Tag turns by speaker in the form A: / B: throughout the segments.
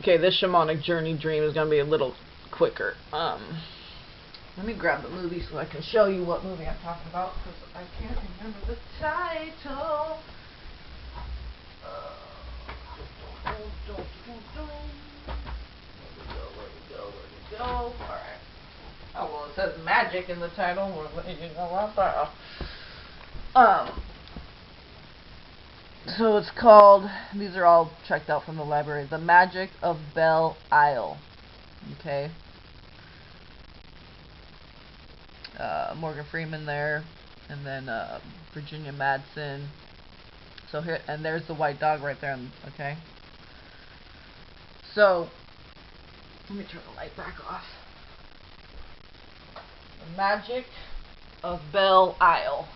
A: Okay, this shamanic journey dream is gonna be a little quicker. Let me grab the movie so I can show you what movie I'm talking about, because I can't remember the title. Where we go? Alright. Oh, well, it says magic in the title. What did you know about that? So it's called, these are all checked out from the library, The Magic of Belle Isle. Okay. Morgan Freeman there, and then Virginia Madsen. So here, and there's the white dog right there. Okay. So let me turn the light back off. The Magic of Belle Isle.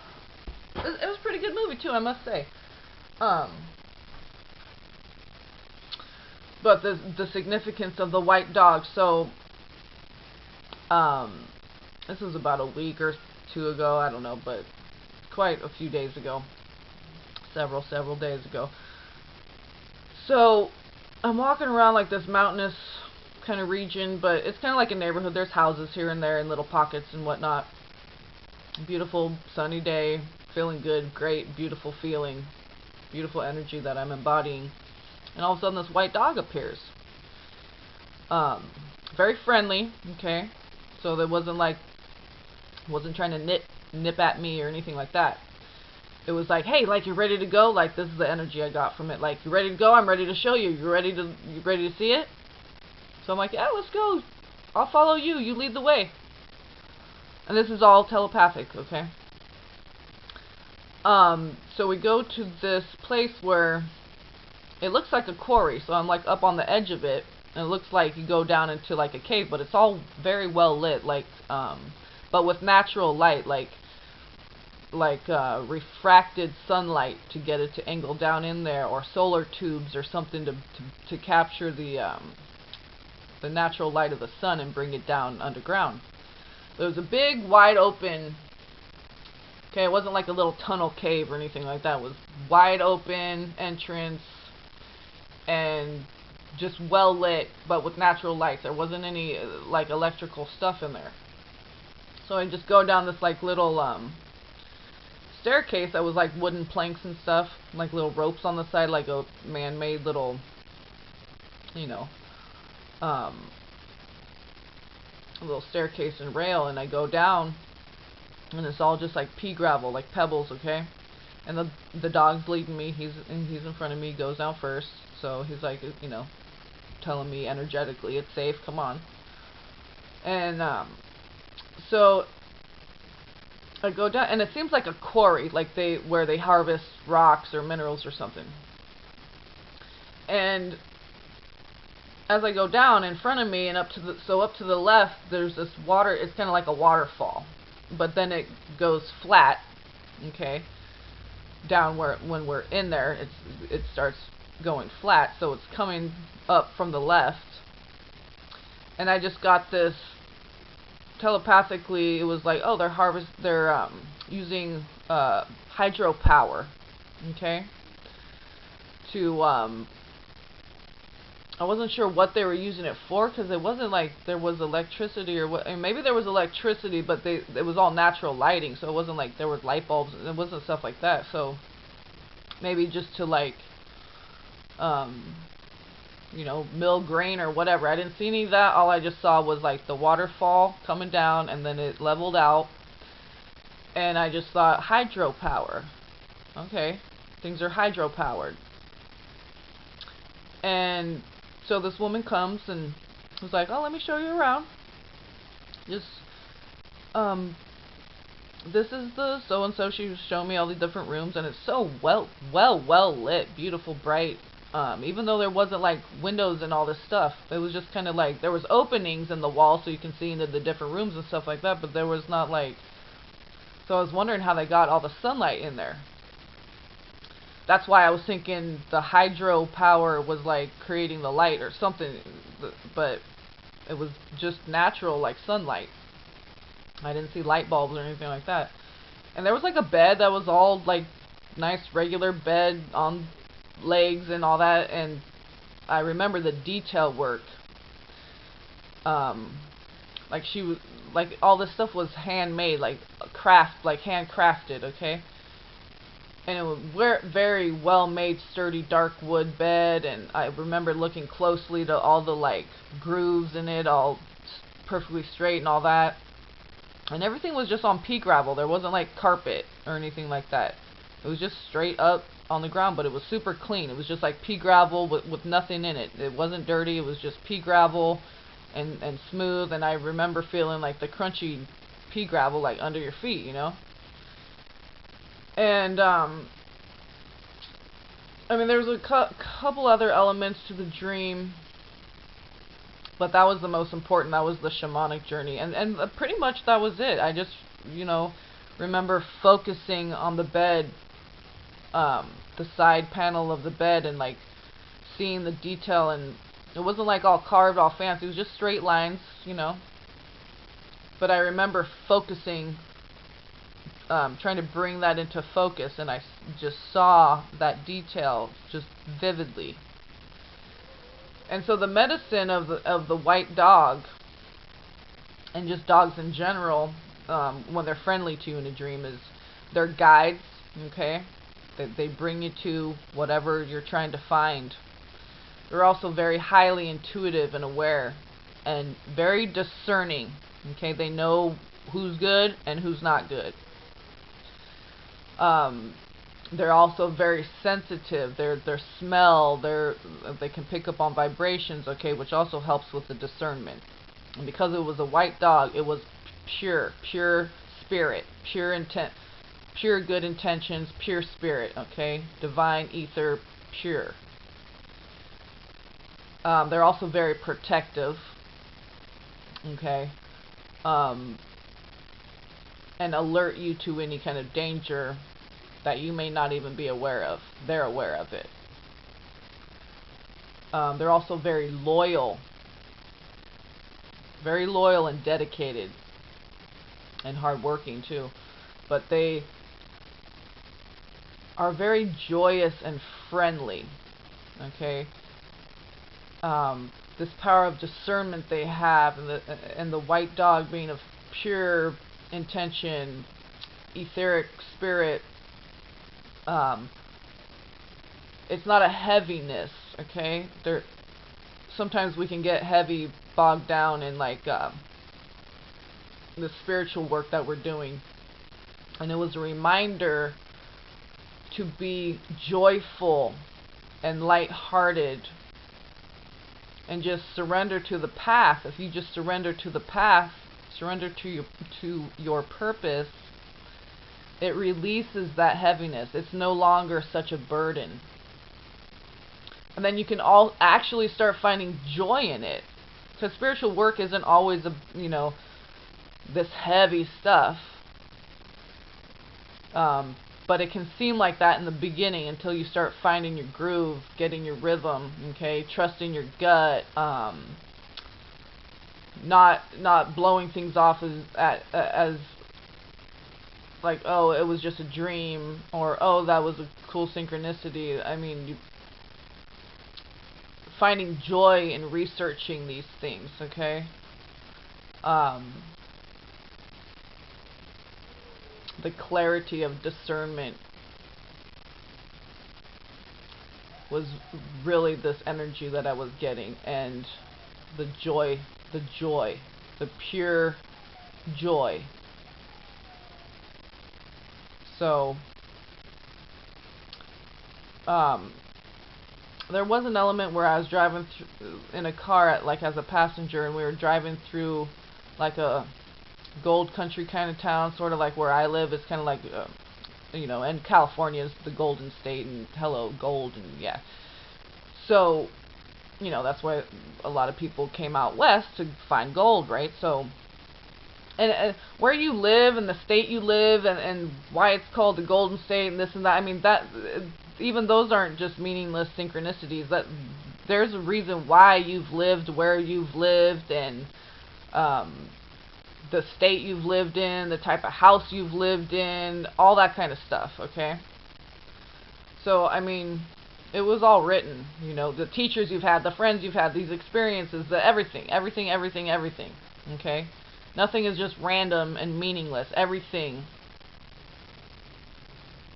A: It was a pretty good movie too, I must say. But the significance of the white dog. So this was about a week or two ago, I don't know, but quite a few days ago. Several days ago. So I'm walking around like this mountainous kind of region, but it's kind of like a neighborhood. There's houses here and there in little pockets and whatnot. Beautiful sunny day, feeling good, great, beautiful feeling, beautiful energy that I'm embodying. And all of a sudden this white dog appears. Very friendly, okay? So there wasn't trying to nip at me or anything like that. It was like, hey, like, you ready to go? Like, this is the energy I got from it. Like, you ready to go? I'm ready to show you. You ready to see it? So I'm like, yeah, let's go. I'll follow you. You lead the way. And this is all telepathic, okay? So we go to this place where it looks like a quarry. So I'm like up on the edge of it, and it looks like you go down into like a cave, but it's all very well lit, like, but with natural light, like refracted sunlight to get it to angle down in there, or solar tubes or something to capture the natural light of the sun and bring it down underground. There was a big wide open, okay, it wasn't like a little tunnel cave or anything like that. It was wide open entrance and just well lit, but with natural lights. There wasn't any like electrical stuff in there. So I just go down this like little staircase that was like wooden planks and stuff, like little ropes on the side, like a man-made little, you know, a little staircase and rail. And I go down, and it's all just like pea gravel, like pebbles, okay? And the dog's leading me. He's in front of me. He goes down first, so he's like, you know, telling me energetically it's safe. Come on. And so I go down, and it seems like a quarry, like where they harvest rocks or minerals or something. And as I go down, in front of me and up to the left, there's this water. It's kind of like a waterfall, but then it goes flat, okay, down when we're in there, it starts going flat, so it's coming up from the left. And I just got this telepathically. It was like, oh, they're using hydropower, okay, to I wasn't sure what they were using it for, because it wasn't like there was electricity or what. I mean, maybe there was electricity, but it was all natural lighting, so it wasn't like there was light bulbs. It wasn't stuff like that. So maybe just to like, you know, mill grain or whatever. I didn't see any of that. All I just saw was like the waterfall coming down, and then it leveled out. And I just thought, hydropower. Okay, things are hydro-powered. And so this woman comes and was like, oh, let me show you around. Just, this is the so-and-so. She was showing me all the different rooms, and it's so well lit, beautiful, bright. Even though there wasn't like windows and all this stuff, it was just kind of like there was openings in the wall so you can see into the different rooms and stuff like that, but there was not like, so I was wondering how they got all the sunlight in there. That's why I was thinking the hydro power was like creating the light or something, but it was just natural, like sunlight. I didn't see light bulbs or anything like that. And there was like a bed that was all like nice regular bed on legs and all that, and I remember the detail work. Like she was, like all this stuff was handmade, like handcrafted, okay? And it was very well made, sturdy dark wood bed, and I remember looking closely to all the like grooves in it, all perfectly straight and all that. And everything was just on pea gravel. There wasn't like carpet or anything like that. It was just straight up on the ground, but it was super clean. It was just like pea gravel with nothing in it. It wasn't dirty. It was just pea gravel and smooth. And I remember feeling like the crunchy pea gravel like under your feet, you know. And I mean, there was a couple other elements to the dream, but that was the most important. That was the shamanic journey, and pretty much that was it. I just, you know, remember focusing on the bed, the side panel of the bed, and like seeing the detail. And it wasn't like all carved, all fancy. It was just straight lines, you know. But I remember focusing, trying to bring that into focus, and I just saw that detail just vividly. And so the medicine of the white dog, and just dogs in general, when they're friendly to you in a dream, is they're guides, okay? They bring you to whatever you're trying to find. They're also very highly intuitive and aware, and very discerning, okay? They know who's good and who's not good. They're also very sensitive. Their smell, they can pick up on vibrations, okay, which also helps with the discernment. And because it was a white dog, it was pure spirit, pure intent, pure good intentions, pure spirit, okay, divine ether, pure. They're also very protective, okay, and alert you to any kind of danger that you may not even be aware of. They're aware of it. They're also very loyal and dedicated, and hardworking too. But they are very joyous and friendly. Okay. This power of discernment they have, and the white dog being of pure intention, etheric spirit. It's not a heaviness, okay? Sometimes we can get heavy, bogged down in like the spiritual work that we're doing. And it was a reminder to be joyful and lighthearted and just surrender to the path. If you just surrender to the path, surrender to your purpose, it releases that heaviness. It's no longer such a burden. And then you can all actually start finding joy in it. Because spiritual work isn't always, this heavy stuff. But it can seem like that in the beginning until you start finding your groove, getting your rhythm, okay, trusting your gut, not blowing things off as like, oh, it was just a dream, or oh, that was a cool synchronicity. I mean, finding joy in researching these things, okay? The clarity of discernment was really this energy that I was getting, and the joy, the pure joy. So, there was an element where I was driving in a car as a passenger, and we were driving through like a gold country kind of town, sort of like where I live. It's kind of like, and California is the golden state, and hello, gold, and yeah. So, that's why a lot of people came out west to find gold, right? So, and where you live, and the state you live, and why it's called the golden state, and this and that, I mean, that even those aren't just meaningless synchronicities. That there's a reason why you've lived where you've lived, and the state you've lived in, the type of house you've lived in, all that kind of stuff, okay? So, I mean, It was all written. You know, the teachers you've had, the friends you've had, these experiences, the everything, everything, everything, everything. Okay? Nothing is just random and meaningless. Everything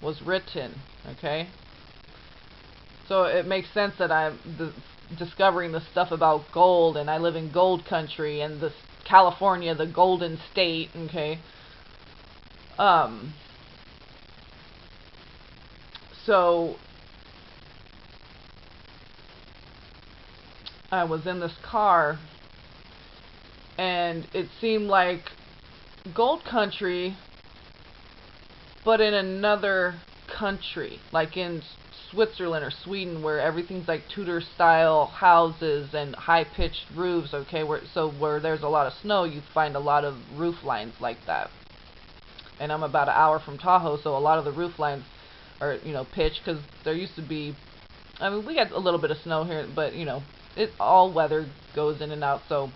A: was written. Okay? So it makes sense that I'm discovering the stuff about gold, and I live in gold country, and this California, the golden state. Okay? So I was in this car, and it seemed like gold country, but in another country, like in Switzerland or Sweden, where everything's like Tudor style houses and high pitched roofs. Okay, where there's a lot of snow, you find a lot of roof lines like that. And I'm about an hour from Tahoe, so a lot of the roof lines are, you know, pitched, because there used to be, I mean, we got a little bit of snow here, but you know, it all weather goes in and out, so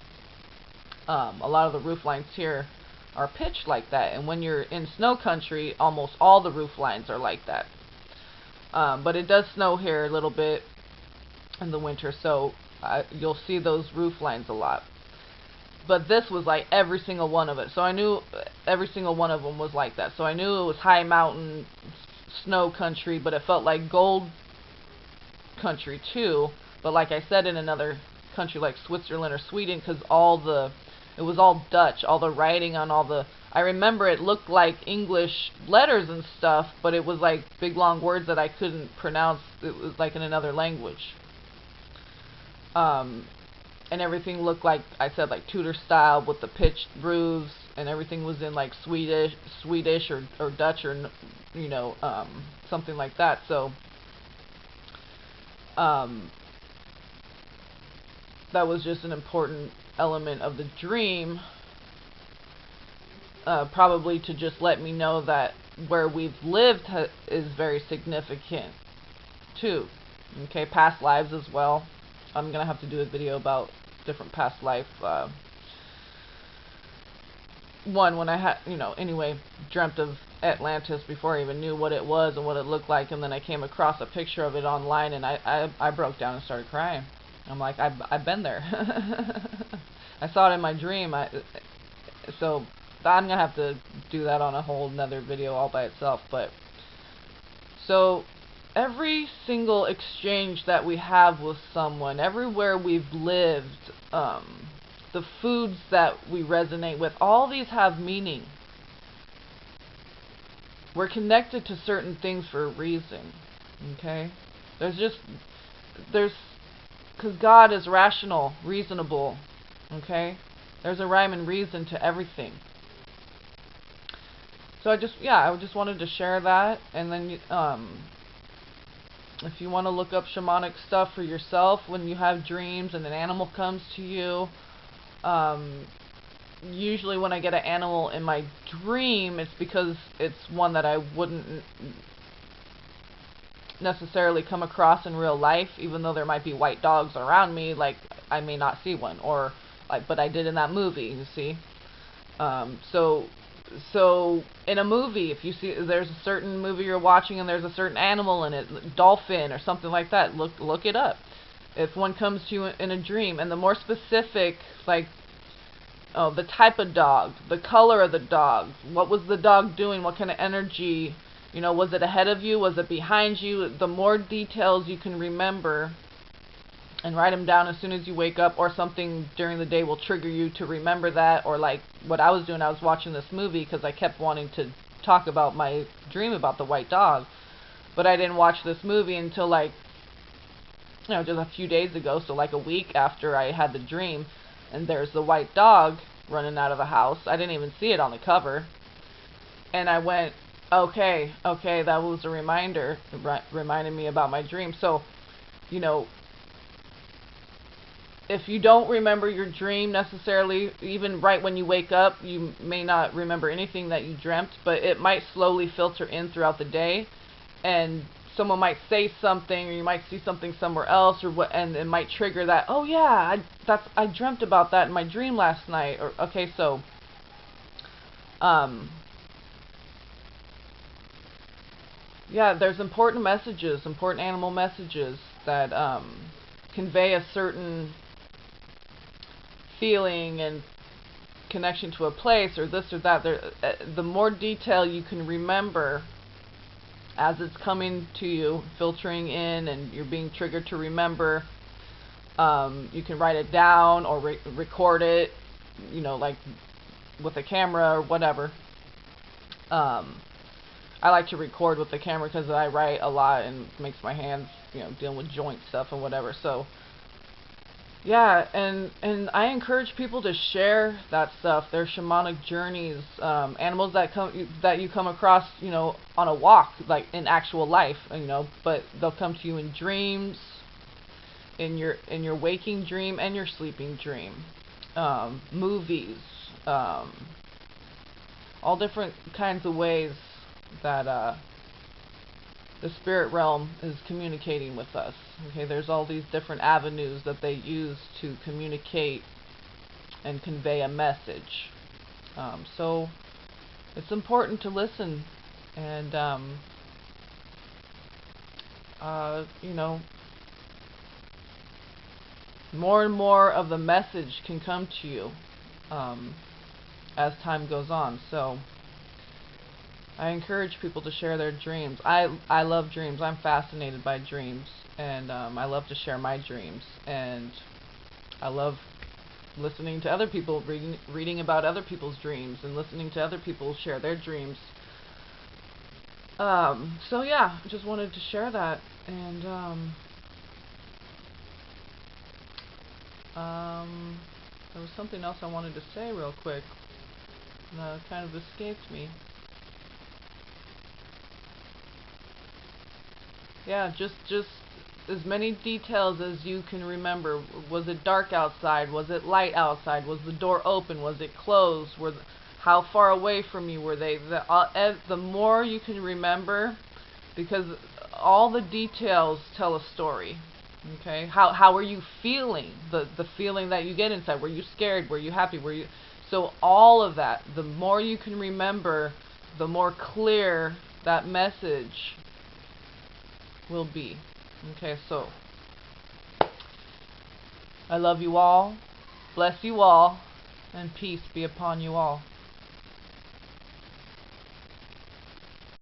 A: a lot of the roof lines here are pitched like that. And when you're in snow country, almost all the roof lines are like that. But it does snow here a little bit in the winter, so you'll see those roof lines a lot. But this was like every single one of it. So I knew every single one of them was like that. So I knew it was high mountain snow country, but it felt like gold country too. But like I said, in another country like Switzerland or Sweden, because it was all Dutch, all the writing on all the, I remember it looked like English letters and stuff, but it was like big long words that I couldn't pronounce. It was like in another language. And everything looked like, I said, like Tudor style with the pitched roofs, and everything was in like Swedish or Dutch, or you know, something like that. So that was just an important element of the dream, probably to just let me know that where we've lived is very significant too. Okay, past lives as well. I'm gonna have to do a video about different past life. One, when I had, you know, anyway, dreamt of Atlantis before I even knew what it was and what it looked like, and then I came across a picture of it online, and I broke down and started crying. I'm like, I've been there. I saw it in my dream. So I'm gonna have to do that on a whole another video all by itself. But so every single exchange that we have with someone, everywhere we've lived, the foods that we resonate with, all these have meaning. We're connected to certain things for a reason. Okay? Because God is rational, reasonable. Okay? There's a rhyme and reason to everything. So I just wanted to share that. And then if you want to look up shamanic stuff for yourself when you have dreams and an animal comes to you, usually when I get an animal in my dream, it's because it's one that I wouldn't necessarily come across in real life, even though there might be white dogs around me. Like, I may not see one, or like, but I did in that movie, you see. So in a movie, if you see there's a certain movie you're watching and there's a certain animal in it, dolphin or something like that, look it up. If one comes to you in a dream, and the more specific, like, oh, the type of dog, the color of the dog, what was the dog doing, what kind of energy, you know, was it ahead of you, was it behind you, the more details you can remember and write them down as soon as you wake up, or something during the day will trigger you to remember that. Or like what I was doing, I was watching this movie because I kept wanting to talk about my dream about the white dog, but I didn't watch this movie until, like, you know, just a few days ago, so like a week after I had the dream, and there's the white dog running out of the house. I didn't even see it on the cover, and I went, okay, that was a reminder, reminded me about my dream. So, you know, if you don't remember your dream necessarily, even right when you wake up, you may not remember anything that you dreamt, but it might slowly filter in throughout the day, and someone might say something, or you might see something somewhere else, or what, and it might trigger that. Oh yeah, I dreamt about that in my dream last night. Or okay, so yeah, there's important messages, important animal messages that convey a certain feeling and connection to a place or this or that. The more detail you can remember as it's coming to you, filtering in, and you're being triggered to remember, you can write it down or record it, you know, like with a camera or whatever. I like to record with the camera because I write a lot and it makes my hands, you know, dealing with joint stuff and whatever. So yeah, and I encourage people to share that stuff, their shamanic journeys, animals that you come across, you know, on a walk, like in actual life, you know, but they'll come to you in dreams, in your waking dream and your sleeping dream, movies, all different kinds of ways that the spirit realm is communicating with us. Okay, there's all these different avenues that they use to communicate and convey a message. So it's important to listen and you know, more and more of the message can come to you as time goes on. So I encourage people to share their dreams. I love dreams. I'm fascinated by dreams, and I love to share my dreams, and I love listening to other people, reading about other people's dreams, and listening to other people share their dreams. So yeah, just wanted to share that, and there was something else I wanted to say real quick, and it kind of escaped me. Yeah, just as many details as you can remember. Was it dark outside? Was it light outside? Was the door open? Was it closed? How far away from you were they? The more you can remember, because all the details tell a story. Okay, how were you feeling? The feeling that you get inside. Were you scared? Were you happy? So all of that. The more you can remember, the more clear that message will be. Okay, so I love you all, bless you all, and peace be upon you all.